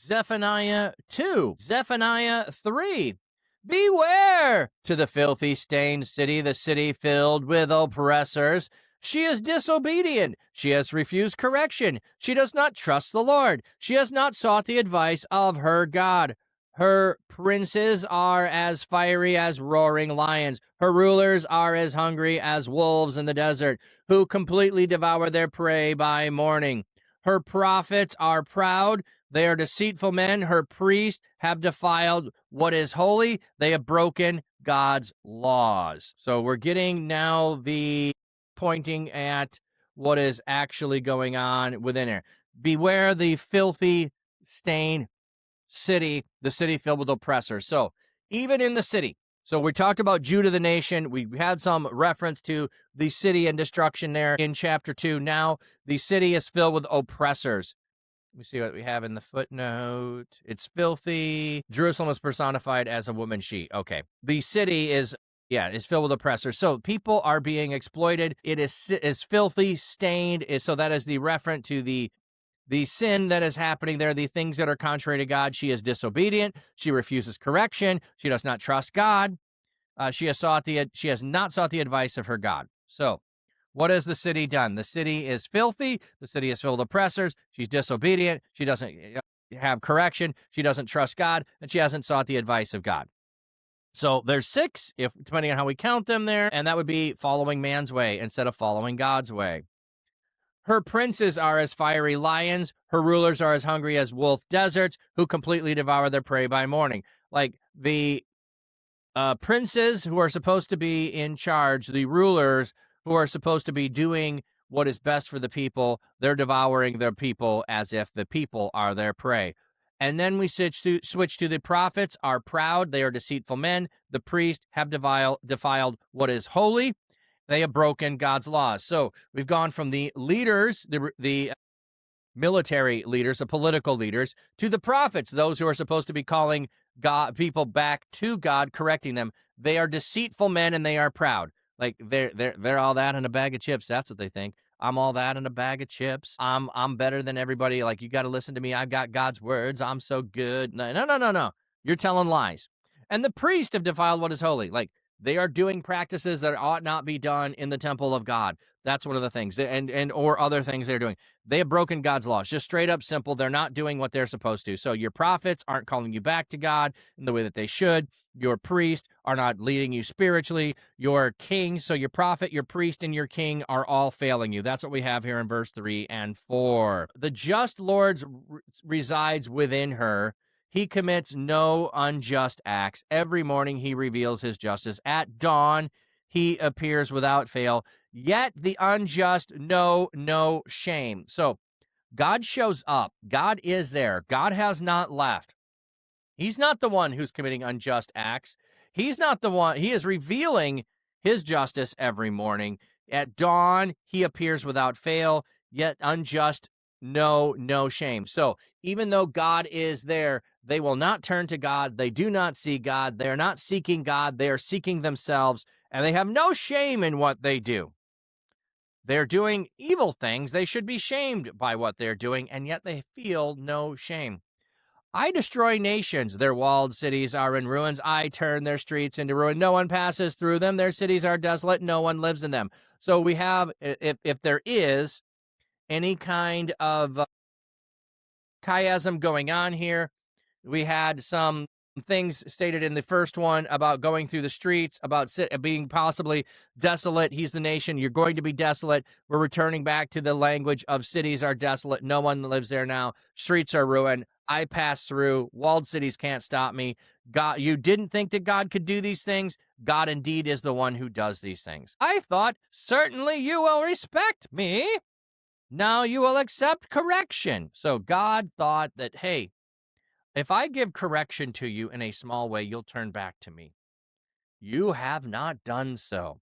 Zephaniah 2, Zephaniah 3. Beware to the filthy stained city, the city filled with oppressors. She is disobedient. She has refused correction. She does not trust the Lord. She has not sought the advice of her God. Her princes are as fiery as roaring lions. Her rulers are as hungry as wolves in the desert, who completely devour their prey by morning. Her prophets are proud. They are deceitful men. Her priests have defiled what is holy. They have broken God's laws. So we're getting now the pointing at what is actually going on within there. Beware the filthy, stained city, the city filled with oppressors. So even in the city, so we talked about Judah, the nation. We had some reference to the city and destruction there in chapter 2. Now the city is filled with oppressors. Let me see what we have in the footnote. It's filthy. Jerusalem is personified as a woman she. Okay. The city is filled with oppressors. So people are being exploited. It is filthy, stained. So that is the reference to the sin that is happening there, the things that are contrary to God. She is disobedient. She refuses correction. She does not trust God. She has not sought the advice of her God. So what has the city done? The city is filthy. The city is filled with oppressors. She's disobedient. She doesn't have correction. She doesn't trust God, and she hasn't sought the advice of God. So there's 6, depending on how we count them there, and that would be following man's way instead of following God's way. Her princes are as fiery lions. Her rulers are as hungry as wolf deserts, who completely devour their prey by morning. Like the princes who are supposed to be in charge, the rulers who are supposed to be doing what is best for the people, they're devouring their people as if the people are their prey. And then we switch to the prophets are proud. They are deceitful men. The priests have defiled what is holy. They have broken God's laws. So we've gone from the leaders, the military leaders, the political leaders, to the prophets, those who are supposed to be calling people back to God, correcting them. They are deceitful men and they are proud. Like they're all that in a bag of chips. That's what they think. I'm all that in a bag of chips. I'm better than everybody. Like, you got to listen to me. I've got God's words. I'm so good. No. You're telling lies. And the priests have defiled what is holy. Like, they are doing practices that ought not be done in the temple of God. That's one of the things, and or other things they're doing. They have broken God's laws. Just straight up simple. They're not doing what they're supposed to. So your prophets aren't calling you back to God in the way that they should. Your priests are not leading you spiritually. Your king, so your prophet, your priest, and your king are all failing you. That's what we have here in verse 3 and 4. The just Lord resides within her. He commits no unjust acts. Every morning he reveals his justice. At dawn he appears without fail. Yet the unjust know no shame. So God shows up. God is there. God has not left. He's not the one who's committing unjust acts. He's not the one. He is revealing his justice every morning. At dawn he appears without fail. Yet unjust know no shame. So even though God is there, they will not turn to God. They do not see God. They are not seeking God. They are seeking themselves, and they have no shame in what they do. They're doing evil things. They should be shamed by what they're doing, and yet they feel no shame. I destroy nations. Their walled cities are in ruins. I turn their streets into ruin. No one passes through them. Their cities are desolate. No one lives in them. So we have, if there is any kind of chiasm going on here, we had some things stated in the first one about going through the streets, about being possibly desolate. He's the nation. You're going to be desolate. We're returning back to the language of cities are desolate. No one lives there now. Streets are ruined. I pass through. Walled cities can't stop me. God, you didn't think that God could do these things? God indeed is the one who does these things. I thought, certainly you will respect me. Now you will accept correction. So God thought that, hey, if I give correction to you in a small way, you'll turn back to me. You have not done so.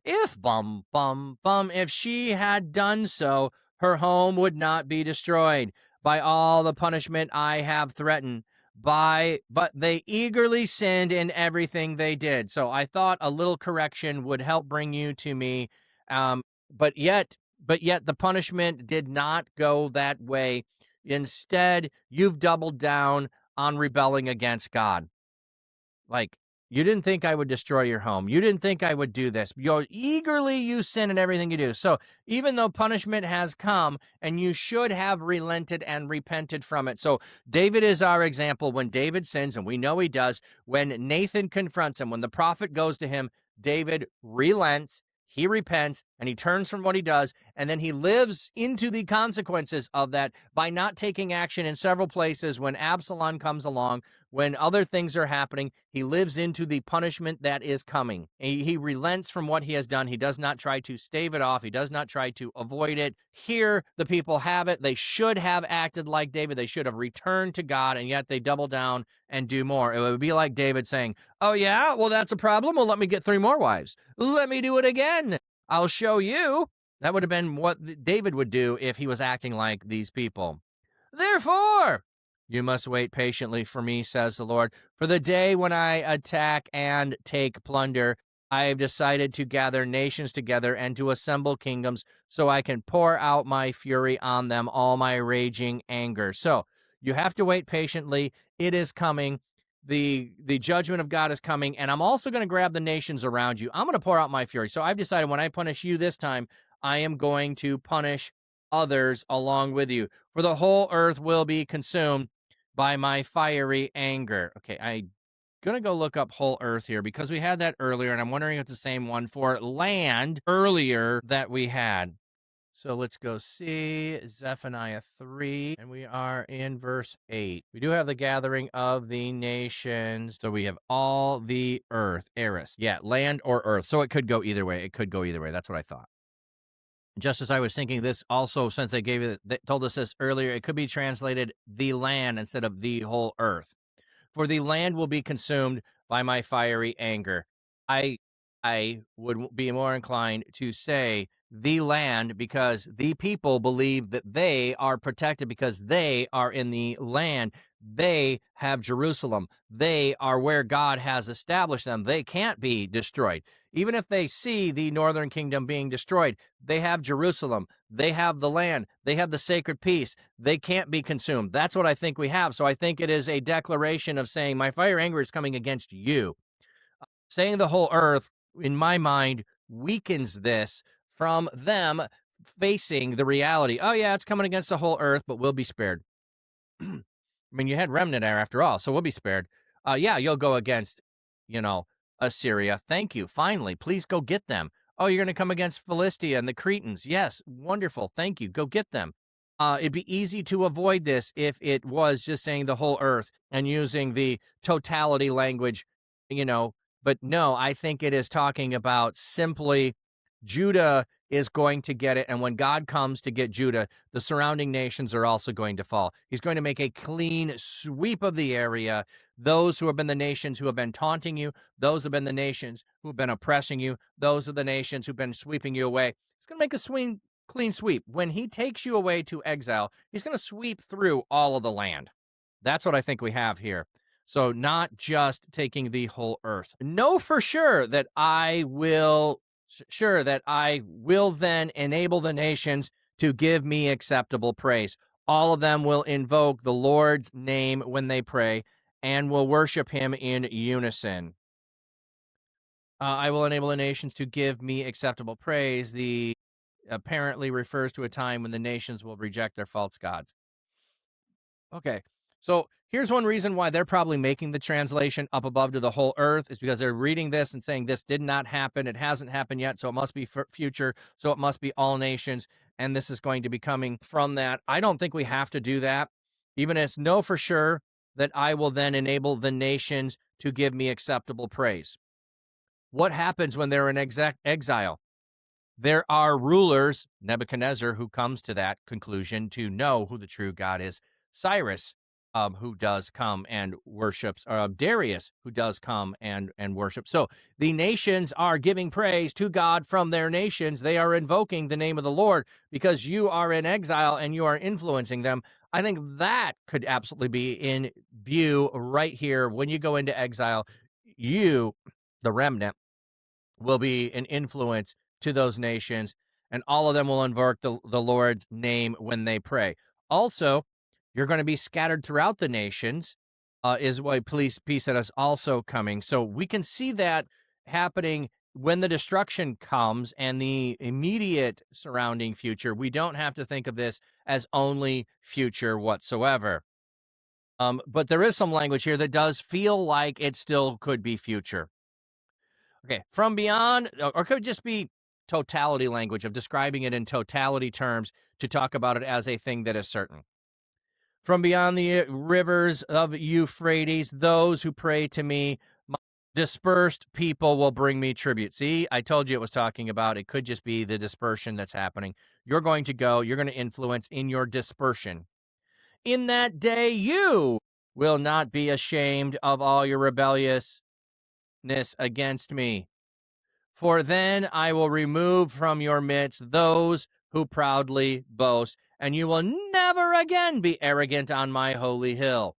If if she had done so, her home would not be destroyed by all the punishment I have threatened. But they eagerly sinned in everything they did. So I thought a little correction would help bring you to me. But yet the punishment did not go that way. Instead, you've doubled down on rebelling against God. Like, you didn't think I would destroy your home. You didn't think I would do this. Eagerly you sin in everything you do. So even though punishment has come, and you should have relented and repented from it. So David is our example. When David sins, and we know he does, when Nathan confronts him, when the prophet goes to him, David relents, he repents, and he turns from what he does, and then he lives into the consequences of that by not taking action in several places. When Absalom comes along, when other things are happening, he lives into the punishment that is coming. He relents from what he has done. He does not try to stave it off. He does not try to avoid it. Here, the people have it. They should have acted like David. They should have returned to God, and yet they double down and do more. It would be like David saying, oh, yeah, well, that's a problem. Well, let me get 3 more wives. Let me do it again. I'll show you. That would have been what David would do if he was acting like these people. Therefore, you must wait patiently for me, says the Lord. For the day when I attack and take plunder, I have decided to gather nations together and to assemble kingdoms so I can pour out my fury on them, all my raging anger. So you have to wait patiently. It is coming. The judgment of God is coming, and I'm also going to grab the nations around you. I'm going to pour out my fury. So I've decided when I punish you this time, I am going to punish others along with you. For the whole earth will be consumed by my fiery anger. Okay, I'm going to go look up whole earth here because we had that earlier, and I'm wondering if it's the same one for land earlier that we had. So let's go see Zephaniah 3, and we are in verse 8. We do have the gathering of the nations. So we have all the earth, Eris. Yeah, land or earth. So it could go either way. It could go either way. That's what I thought. Just as I was thinking, this also, since they told us this earlier, it could be translated the land instead of the whole earth. For the land will be consumed by my fiery anger. I would be more inclined to say the land, because the people believe that they are protected because they are in the land. They have Jerusalem. They are where God has established them. They can't be destroyed. Even if they see the northern kingdom being destroyed, they have Jerusalem. They have the land. They have the sacred peace. They can't be consumed. That's what I think we have. So I think it is a declaration of saying, my fire anger is coming against you. Saying the whole earth, in my mind, weakens this from them facing the reality. Oh, yeah, it's coming against the whole earth, but we'll be spared. I mean, you had Remnant there after all, so we'll be spared. Yeah, you'll go against, Assyria. Thank you. Finally, please go get them. Oh, you're going to come against Philistia and the Cretans. Yes, wonderful. Thank you. Go get them. It'd be easy to avoid this if it was just saying the whole earth and using the totality language, But no, I think it is talking about simply Judah is going to get it. And when God comes to get Judah, the surrounding nations are also going to fall. He's going to make a clean sweep of the area. Those who have been the nations who have been taunting you, those have been the nations who have been oppressing you, those are the nations who've been sweeping you away. He's going to make a clean sweep. When he takes you away to exile, he's going to sweep through all of the land. That's what I think we have here. So not just taking the whole earth. Know for sure that I will then enable the nations to give me acceptable praise. All of them will invoke the Lord's name when they pray and will worship him in unison. I will enable the nations to give me acceptable praise. The apparently refers to a time when the nations will reject their false gods. Okay, so here's one reason why they're probably making the translation up above to the whole earth is because they're reading this and saying this did not happen. It hasn't happened yet, so it must be future. So it must be all nations. And this is going to be coming from that. I don't think we have to do that. Even as know for sure that I will then enable the nations to give me acceptable praise. What happens when they're in exile? There are rulers, Nebuchadnezzar, who comes to that conclusion to know who the true God is. Cyrus, who does come and worships, Darius, who does come and worship. So the nations are giving praise to God from their nations. They are invoking the name of the Lord because you are in exile and you are influencing them. I think that could absolutely be in view right here. When you go into exile, you, the remnant, will be an influence to those nations, and all of them will invoke the Lord's name when they pray. Also, You're going to be scattered throughout the nations, is why peace that is also coming. So we can see that happening when the destruction comes and the immediate surrounding future. We don't have to think of this as only future whatsoever. But there is some language here that does feel like it still could be future. Okay, from beyond, or could just be totality language of describing it in totality terms to talk about it as a thing that is certain. From beyond the rivers of Euphrates, those who pray to me, my dispersed people will bring me tribute. See, I told you it was talking about, it could just be the dispersion that's happening. You're going to go, you're going to influence in your dispersion. In that day, you will not be ashamed of all your rebelliousness against me. For then I will remove from your midst those who proudly boast, and you will never again be arrogant on my holy hill.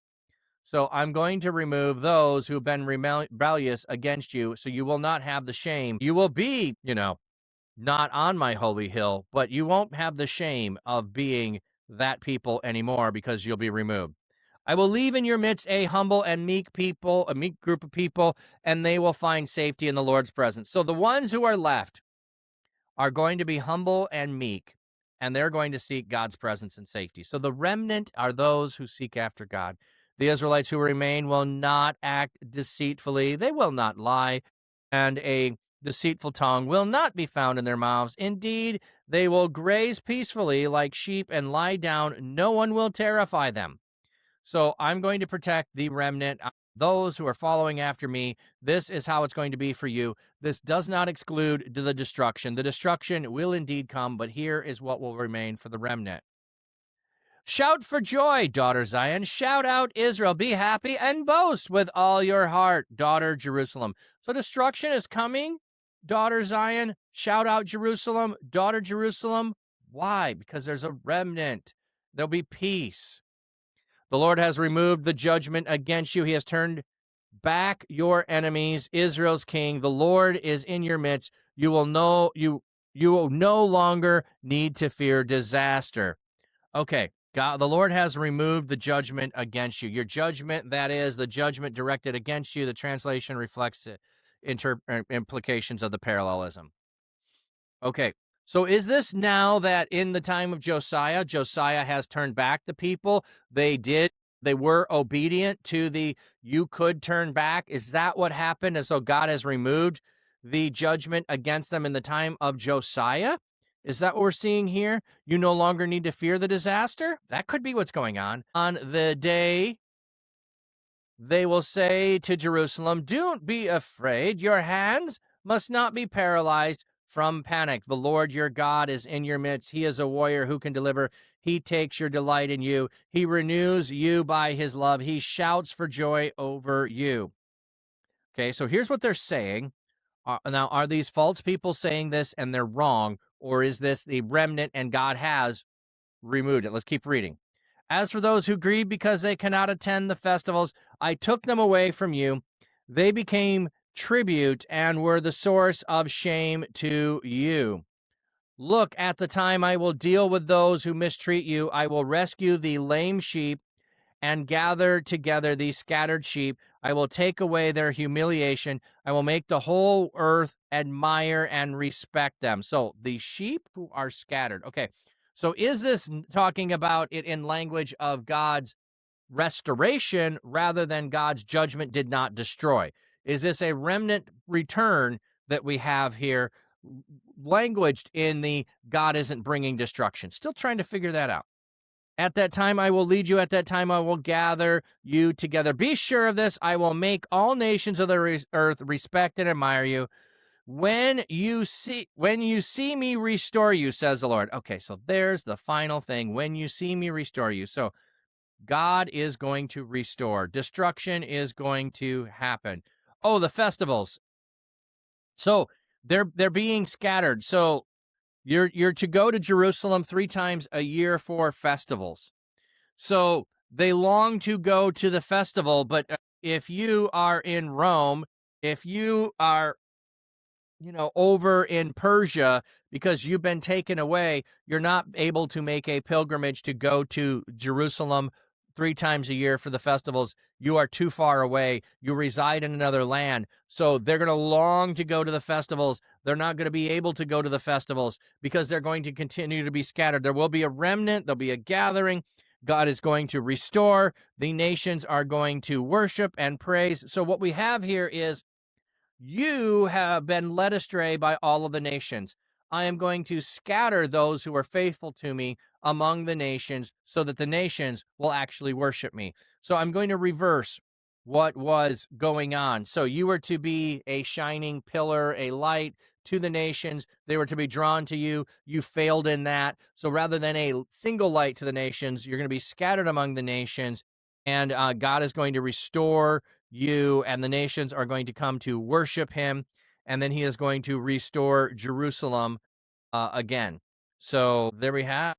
So I'm going to remove those who've been rebellious against you, so you will not have the shame. You will be, not on my holy hill, but you won't have the shame of being that people anymore because you'll be removed. I will leave in your midst a humble and meek people, a meek group of people, and they will find safety in the Lord's presence. So the ones who are left are going to be humble and meek, and they're going to seek God's presence and safety. So the remnant are those who seek after God. The Israelites who remain will not act deceitfully. They will not lie, and a deceitful tongue will not be found in their mouths. Indeed, they will graze peacefully like sheep and lie down. No one will terrify them. So I'm going to protect the remnant, those who are following after me. This is how it's going to be for you. This does not exclude the destruction. The destruction will indeed come, but here is what will remain for the remnant. Shout for joy, daughter Zion. Shout out, Israel. Be happy and boast with all your heart, daughter Jerusalem. So destruction is coming, daughter Zion. Shout out, Jerusalem, daughter Jerusalem. Why? Because there's a remnant. There'll be peace. The Lord has removed the judgment against you. He has turned back your enemies, Israel's king. The Lord is in your midst. You will no longer need to fear disaster. Okay, God, the Lord has removed the judgment against you. Your judgment, that is, the judgment directed against you. The translation reflects the implications of the parallelism. Okay, so is this now that in the time of Josiah has turned back the people? They were obedient to the you could turn back. Is that what happened? And so God has removed the judgment against them in the time of Josiah? Is that what we're seeing here? You no longer need to fear the disaster? That could be what's going on. On the day, they will say to Jerusalem, don't be afraid. Your hands must not be paralyzed from panic. The Lord your God is in your midst. He is a warrior who can deliver. He takes your delight in you. He renews you by his love. He shouts for joy over you. Okay, so here's what they're saying. Now, are these false people saying this and they're wrong, or is this the remnant and God has removed it? Let's keep reading. As for those who grieve because they cannot attend the festivals, I took them away from you. They became tribute and were the source of shame to you. Look, at the time I will deal with those who mistreat you. I will rescue the lame sheep and gather together these scattered sheep. I will take away their humiliation. I will make the whole earth admire and respect them. So the sheep who are scattered. Okay, so is this talking about it in language of God's restoration rather than God's judgment did not destroy? Is this a remnant return that we have here, languaged in the God isn't bringing destruction? Still trying to figure that out. At that time I will lead you. At that time I will gather you together. Be sure of this. I will make all nations of the earth respect and admire you. When you see me restore you, says the Lord. Okay, so there's the final thing. When you see me restore you. So God is going to restore. Destruction is going to happen. Oh, the festivals. So they're being scattered. So you're to go to Jerusalem 3 times a year for festivals. So they long to go to the festival, but if you are in Rome, if you are over in Persia, because you've been taken away, you're not able to make a pilgrimage to go to Jerusalem 3 times a year for the festivals, you are too far away. You reside in another land. So they're going to long to go to the festivals. They're not going to be able to go to the festivals because they're going to continue to be scattered. There will be a remnant. There'll be a gathering. God is going to restore. The nations are going to worship and praise. So what we have here is, you have been led astray by all of the nations. I am going to scatter those who are faithful to me among the nations so that the nations will actually worship me. So I'm going to reverse what was going on. So you were to be a shining pillar, a light to the nations. They were to be drawn to you. You failed in that. So rather than a single light to the nations, you're going to be scattered among the nations. And God is going to restore you, and the nations are going to come to worship him, and then he is going to restore Jerusalem again. So there we have